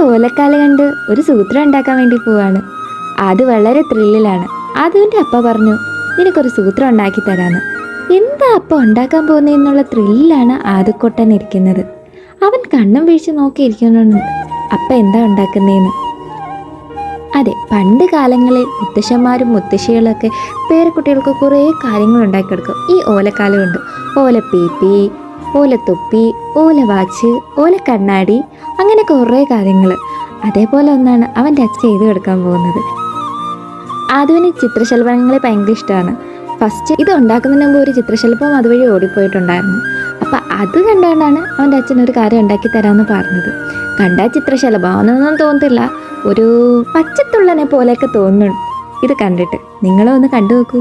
ഓലക്കാല കണ്ട് ഒരു സൂത്രം ഉണ്ടാക്കാൻ വേണ്ടി പോവാണ്. അത് വളരെ ത്രില്ലിലാണ്. അതുവിൻ്റെ അപ്പ പറഞ്ഞു, നിനക്കൊരു സൂത്രം ഉണ്ടാക്കി തരാന്ന്. എന്താ അപ്പ ഉണ്ടാക്കാൻ പോകുന്നതെന്നുള്ള ത്രില്ലാണ് ആദ്യക്കൊട്ടൻ ഇരിക്കുന്നത്. അവൻ കണ്ണും വീഴ്ച നോക്കിയിരിക്കുന്നുണ്ട് അപ്പ എന്താ ഉണ്ടാക്കുന്നതെന്ന്. അതെ, പണ്ട് കാലങ്ങളിൽ മുത്തശ്ശന്മാരും മുത്തശ്ശികളൊക്കെ പേരക്കുട്ടികൾക്ക് കുറേ കാര്യങ്ങൾ ഉണ്ടാക്കിയെടുക്കും ഈ ഓലക്കാല കൊണ്ട്. ഓലപ്പീപ്പി, ഓലത്തൊപ്പി, ഓല വാച്ച്, ഓല കണ്ണാടി, അങ്ങനെ കുറേ കാര്യങ്ങൾ. അതേപോലെ ഒന്നാണ് അവൻ്റെ അച്ഛൻ ചെയ്തു കൊടുക്കാൻ പോകുന്നത്. ആദ്യവന് ചിത്രശലഭങ്ങളെ ഭയങ്കര ഇഷ്ടമാണ്. ഫസ്റ്റ് ഇത് ഉണ്ടാക്കുന്നതിന് മുമ്പ് ഒരു ചിത്രശലഭം അതുവഴി ഓടിപ്പോയിട്ടുണ്ടായിരുന്നു. അപ്പം അത് കണ്ടാണ് അവൻ്റെ അച്ഛൻ ഒരു കാര്യം ഉണ്ടാക്കി തരാമെന്ന് പറഞ്ഞത്. കണ്ടാൽ ചിത്രശലഭമാണെന്നൊന്നും തോന്നത്തില്ല, ഒരു പച്ചത്തുള്ളനെ പോലെയൊക്കെ തോന്നുന്നു ഇത് കണ്ടിട്ട്. നിങ്ങളും ഒന്ന് കണ്ടു നോക്കൂ.